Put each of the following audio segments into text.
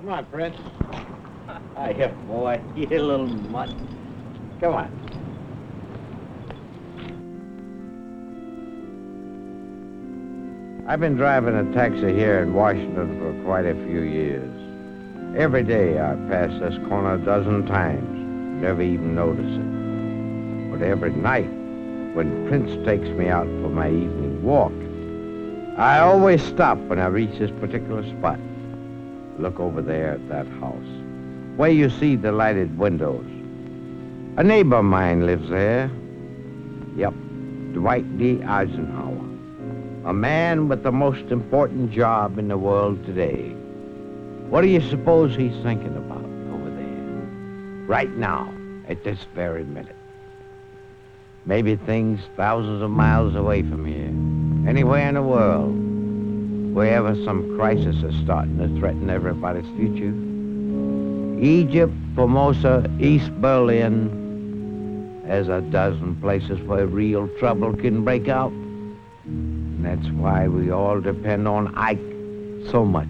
Come on, Prince. Hiya, boy. You little mutt. Come on. I've been driving a taxi here in Washington for quite a few years. Every day I pass this corner a dozen times, never even notice it. But every night, when Prince takes me out for my evening walk, I always stop when I reach this particular spot. Look over there at that house, where you see the lighted windows. A neighbor of mine lives there. Yep, Dwight D. Eisenhower. A man with the most important job in the world today. What do you suppose he's thinking about over there? Right now, at this very minute. Maybe things thousands of miles away from here. Anywhere in the world. Wherever some crisis is starting to threaten everybody's future. Egypt, Formosa, East Berlin. There's a dozen places where real trouble can break out. And that's why we all depend on Ike so much.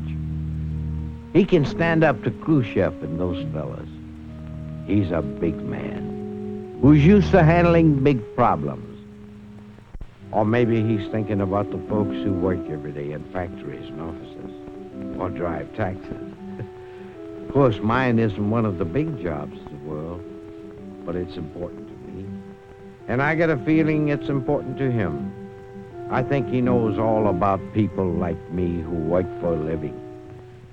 He can stand up to Khrushchev and those fellas. He's a big man who's used to handling big problems. Or maybe he's thinking about the folks who work every day in factories and offices or drive taxis. Of course, mine isn't one of the big jobs of the world, but it's important to me. And I get a feeling it's important to him. I think he knows all about people like me who work for a living.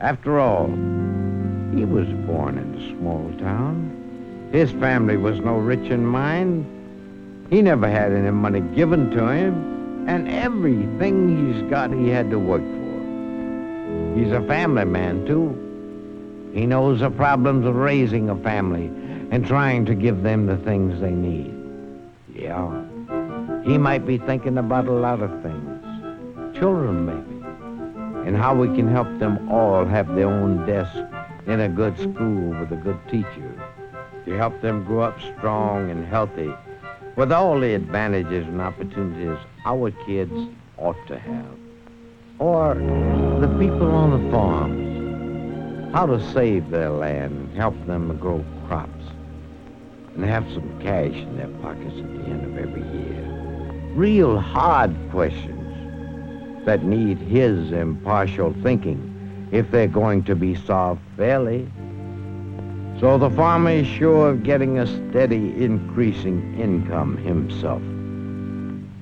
After all, he was born in a small town. His family was no rich in mine. He never had any money given to him, and everything he's got he had to work for. He's a family man, too. He knows the problems of raising a family and trying to give them the things they need. Yeah. He might be thinking about a lot of things. Children, maybe. And how we can help them all have their own desk in a good school with a good teacher. To help them grow up strong and healthy with all the advantages and opportunities our kids ought to have. Or the people on the farms. How to save their land and help them grow crops. And have some cash in their pockets at the end of every year. Real hard questions that need his impartial thinking if they're going to be solved fairly. So the farmer is sure of getting a steady increasing income himself.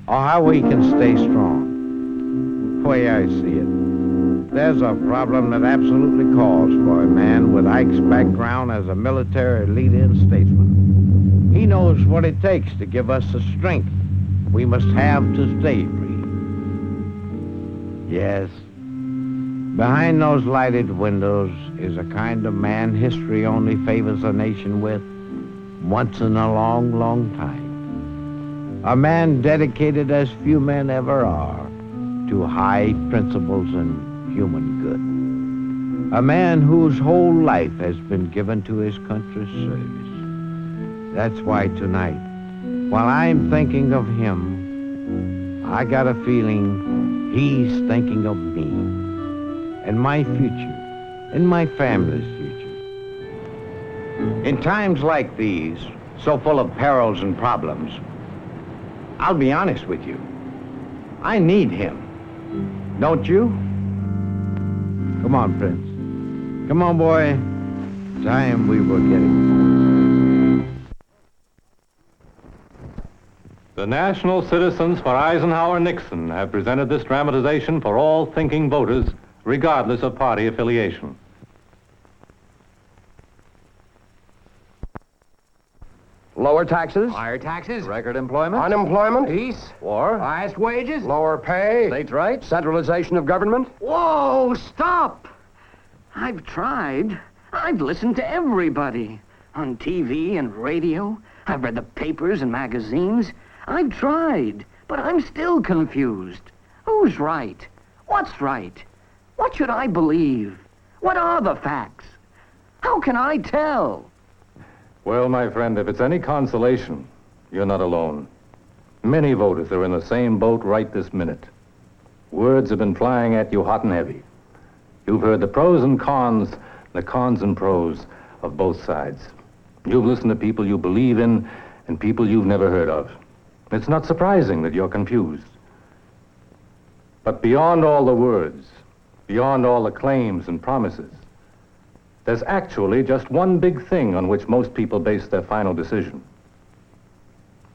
Or how he can stay strong. The way I see it, there's a problem that absolutely calls for a man with Ike's background as a military leader and statesman. He knows what it takes to give us the strength we must have to stay free. Yes, behind those lighted windows is a kind of man history only favors a nation with once in a long, long time. A man dedicated as few men ever are to high principles and human good. A man whose whole life has been given to his country's service. That's why tonight, while I'm thinking of him, I got a feeling he's thinking of me and my future and my family's future. In times like these, so full of perils and problems, I'll be honest with you, I need him. Don't you? Come on, Prince. Come on, boy. Time we were getting home. The National Citizens for Eisenhower-Nixon have presented this dramatization for all thinking voters, regardless of party affiliation. Lower taxes. Higher taxes. Record employment. Unemployment. Peace. War. Highest wages. Lower pay. States' rights. Centralization of government. Whoa, stop! I've tried. I've listened to everybody. On TV and radio. I've read the papers and magazines. I've tried, but I'm still confused. Who's right? What's right? What should I believe? What are the facts? How can I tell? Well, my friend, if it's any consolation, you're not alone. Many voters are in the same boat right this minute. Words have been flying at you hot and heavy. You've heard the pros and cons the cons and pros of both sides. You've listened to people you believe in and people you've never heard of. It's not surprising that you're confused. But beyond all the words, beyond all the claims and promises, there's actually just one big thing on which most people base their final decision.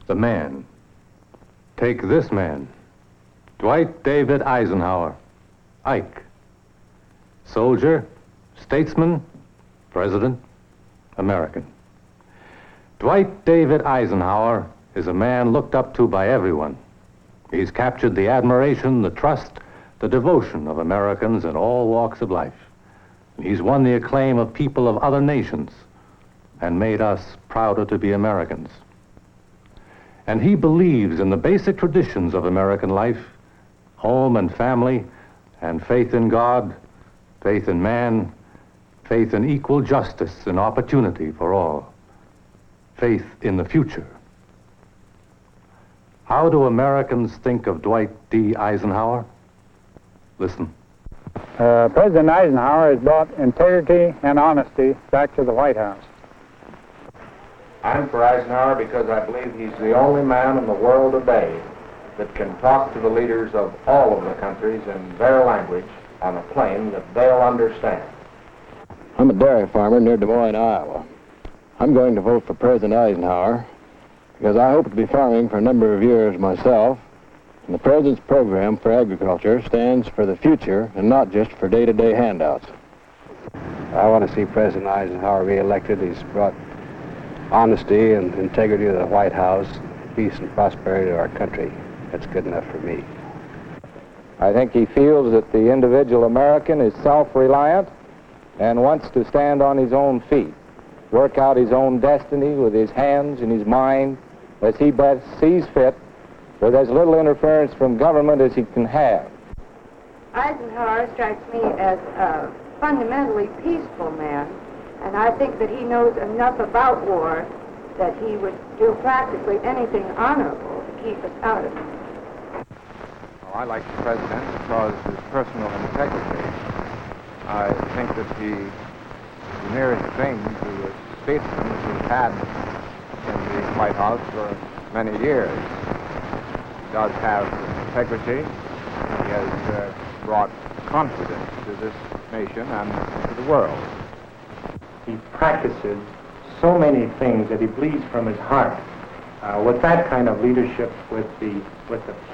The man. Take this man, Dwight David Eisenhower, Ike. Soldier, statesman, president, American. Dwight David Eisenhower is a man looked up to by everyone. He's captured the admiration, the trust, the devotion of Americans in all walks of life. He's won the acclaim of people of other nations and made us prouder to be Americans. And he believes in the basic traditions of American life, home and family, and faith in God, faith in man, faith in equal justice and opportunity for all, faith in the future. How do Americans think of Dwight D. Eisenhower? Listen. President Eisenhower has brought integrity and honesty back to the White House. I'm for Eisenhower because I believe he's the only man in the world today that can talk to the leaders of all of the countries in their language on a plane that they'll understand. I'm a dairy farmer near Des Moines, Iowa. I'm going to vote for President Eisenhower because I hope to be farming for a number of years myself, and the President's program for agriculture stands for the future and not just for day-to-day handouts. I want to see President Eisenhower re-elected. He's brought honesty and integrity to the White House, peace and prosperity to our country. That's good enough for me. I think he feels that the individual American is self-reliant and wants to stand on his own feet, work out his own destiny with his hands and his mind as he best sees fit, with as little interference from government as he can have. Eisenhower strikes me as a fundamentally peaceful man, and I think that he knows enough about war that he would do practically anything honorable to keep us out of it. Well, I like the president because of his personal integrity. I think that he is the nearest thing to a statesman that we've had in the White House for many years. He does have integrity. He has brought confidence to this nation and to the world. He practices so many things that he believes from his heart. With that kind of leadership, with the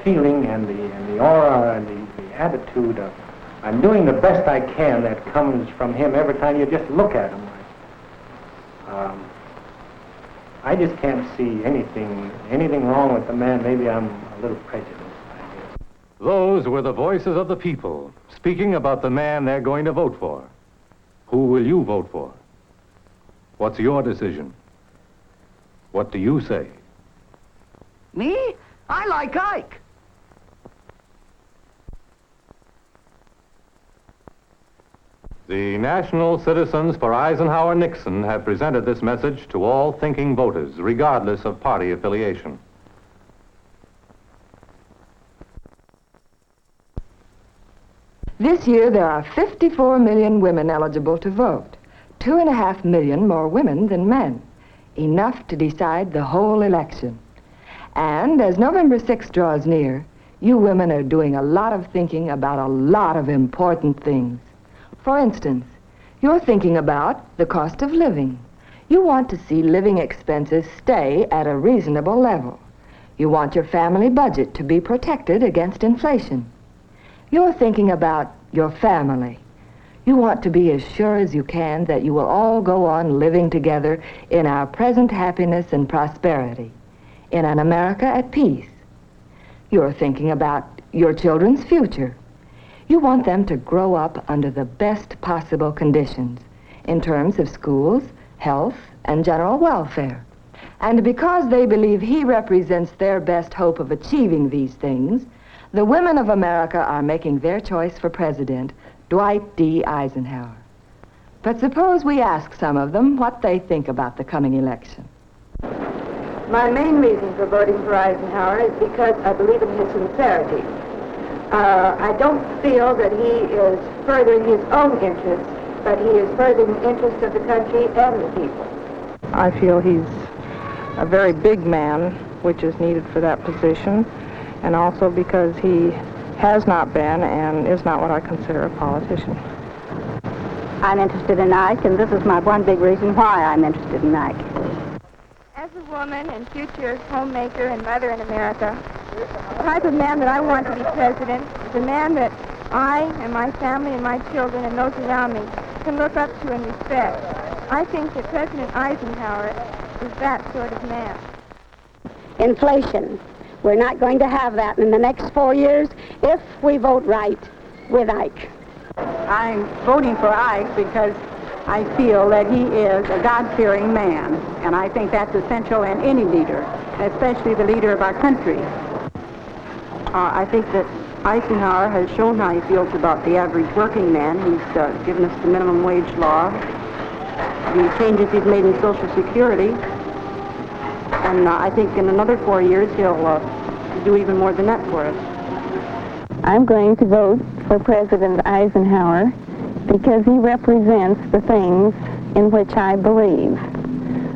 feeling and the aura and the attitude of I'm doing the best I can that comes from him every time you just look at him. I just can't see anything wrong with the man. Maybe I'm a little prejudiced. Those were the voices of the people speaking about the man they're going to vote for. Who will you vote for? What's your decision? What do you say? Me? I like Ike. The National Citizens for Eisenhower-Nixon have presented this message to all thinking voters, regardless of party affiliation. This year, there are 54 million women eligible to vote. 2.5 million more women than men. Enough to decide the whole election. And as November 6th draws near, you women are doing a lot of thinking about a lot of important things. For instance, you're thinking about the cost of living. You want to see living expenses stay at a reasonable level. You want your family budget to be protected against inflation. You're thinking about your family. You want to be as sure as you can that you will all go on living together in our present happiness and prosperity, in an America at peace. You're thinking about your children's future. You want them to grow up under the best possible conditions in terms of schools, health, and general welfare. And because they believe he represents their best hope of achieving these things, the women of America are making their choice for president, Dwight D. Eisenhower. But suppose we ask some of them what they think about the coming election. My main reason for voting for Eisenhower is because I believe in his sincerity. I don't feel that he is furthering his own interests but he is furthering the interest of the country and the people. I feel he's a very big man, which is needed for that position, and also because he has not been and is not what I consider a politician. I'm interested in Ike, and this is my one big reason why I'm interested in Ike. As a woman and future homemaker and mother in America, the type of man that I want to be president is a man that I and my family and my children and those around me can look up to and respect. I think that President Eisenhower is that sort of man. Inflation. We're not going to have that in the next 4 years if we vote right with Ike. I'm voting for Ike because I feel that he is a God-fearing man, and I think that's essential in any leader, especially the leader of our country. I think that Eisenhower has shown how he feels about the average working man. He's given us the minimum wage law, the changes he's made in Social Security, and I think in another 4 years he'll do even more than that for us. I'm going to vote for President Eisenhower because he represents the things in which I believe.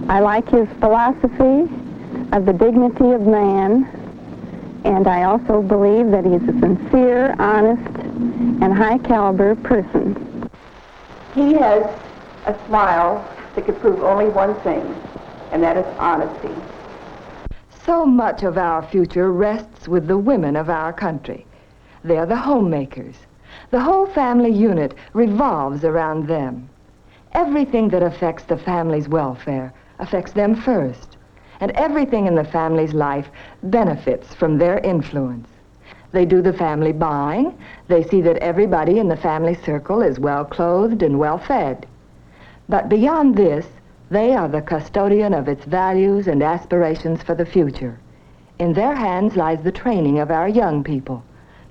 I like his philosophy of the dignity of man, and I also believe that he's a sincere, honest, and high-caliber person. He has a smile that could prove only one thing, and that is honesty. So much of our future rests with the women of our country. They're the homemakers. The whole family unit revolves around them. Everything that affects the family's welfare affects them first, and everything in the family's life benefits from their influence. They do the family buying. They see that everybody in the family circle is well-clothed and well-fed. But beyond this, they are the custodian of its values and aspirations for the future. In their hands lies the training of our young people,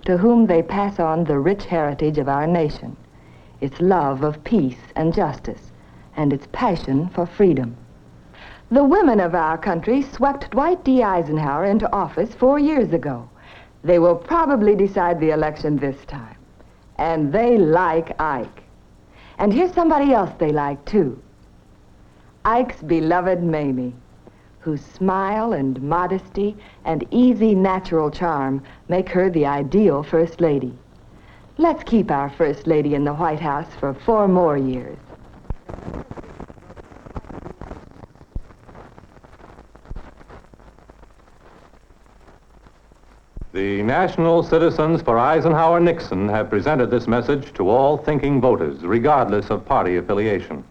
to whom they pass on the rich heritage of our nation, its love of peace and justice, and its passion for freedom. The women of our country swept Dwight D. Eisenhower into office 4 years ago. They will probably decide the election this time. And they like Ike. And here's somebody else they like, too. Ike's beloved Mamie, whose smile and modesty and easy natural charm make her the ideal First Lady. Let's keep our First Lady in the White House for 4 more years. The National Citizens for Eisenhower-Nixon have presented this message to all thinking voters, regardless of party affiliation.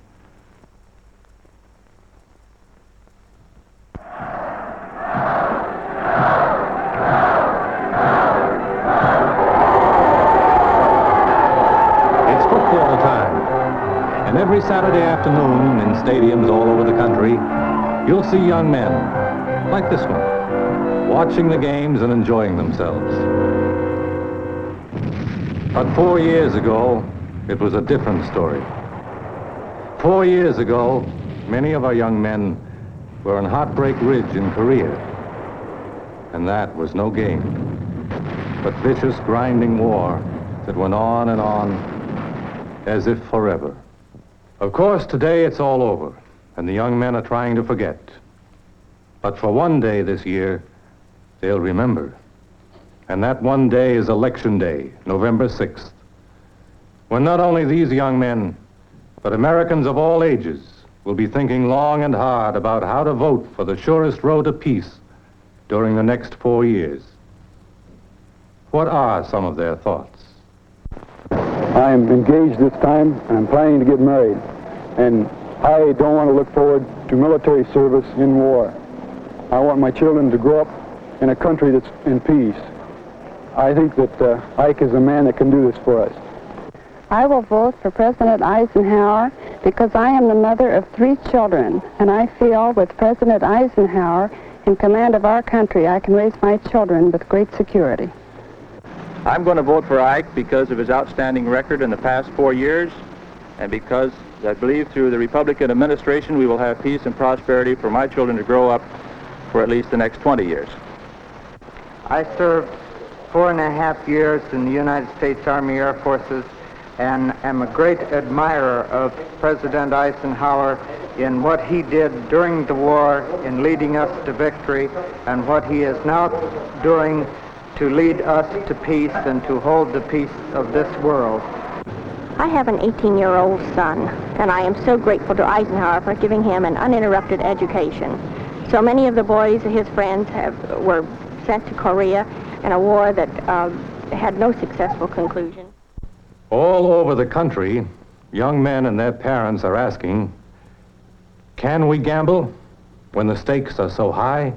And every Saturday afternoon in stadiums all over the country, you'll see young men, like this one, watching the games and enjoying themselves. But 4 years ago, it was a different story. 4 years ago, many of our young men were on Heartbreak Ridge in Korea. And that was no game, but vicious, grinding war that went on and on as if forever. Of course, today it's all over, and the young men are trying to forget. But for one day this year, they'll remember. And that one day is Election Day, November 6th, when not only these young men, but Americans of all ages will be thinking long and hard about how to vote for the surest road to peace during the next 4 years. What are some of their thoughts? I'm engaged this time, and I'm planning to get married. And I don't want to look forward to military service in war. I want my children to grow up in a country that's in peace. I think that Ike is a man that can do this for us. I will vote for President Eisenhower because I am the mother of 3 children, and I feel with President Eisenhower in command of our country, I can raise my children with great security. I'm going to vote for Ike because of his outstanding record in the past 4 years, and because I believe through the Republican administration we will have peace and prosperity for my children to grow up for at least the next 20 years. I served 4.5 years in the United States Army Air Forces. and am a great admirer of President Eisenhower in what he did during the war in leading us to victory and what he is now doing to lead us to peace and to hold the peace of this world. I have an 18-year-old son, and I am so grateful to Eisenhower for giving him an uninterrupted education. So many of the boys, his friends, were sent to Korea in a war that had no successful conclusion. All over the country, young men and their parents are asking, can we gamble when the stakes are so high?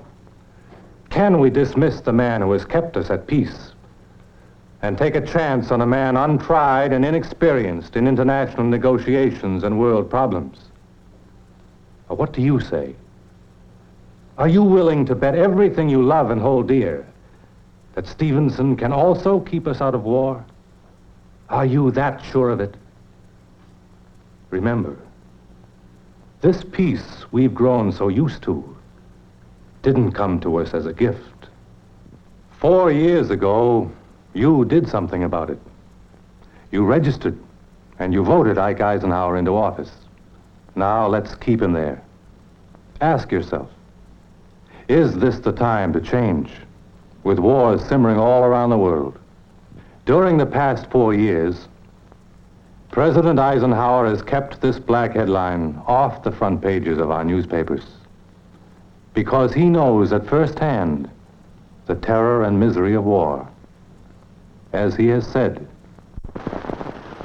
Can we dismiss the man who has kept us at peace and take a chance on a man untried and inexperienced in international negotiations and world problems? Or what do you say? Are you willing to bet everything you love and hold dear that Stevenson can also keep us out of war? Are you that sure of it? Remember, this peace we've grown so used to didn't come to us as a gift. 4 years ago, you did something about it. You registered, and you voted Ike Eisenhower into office. Now let's keep him there. Ask yourself, is this the time to change, with wars simmering all around the world? During the past 4 years, President Eisenhower has kept this black headline off the front pages of our newspapers because he knows at first hand the terror and misery of war. As he has said,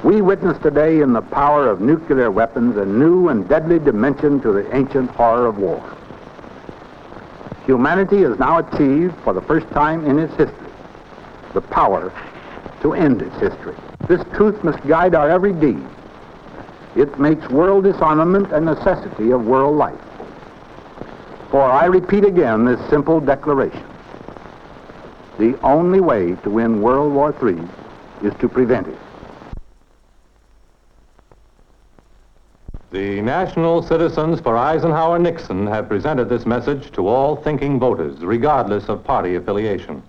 we witness today in the power of nuclear weapons a new and deadly dimension to the ancient horror of war. Humanity has now achieved, for the first time in its history, the power to end its history. This truth must guide our every deed. It makes world disarmament a necessity of world life. For I repeat again this simple declaration: the only way to win World War III is to prevent it. the National Citizens for Eisenhower-Nixon have presented this message to all thinking voters, regardless of party affiliation.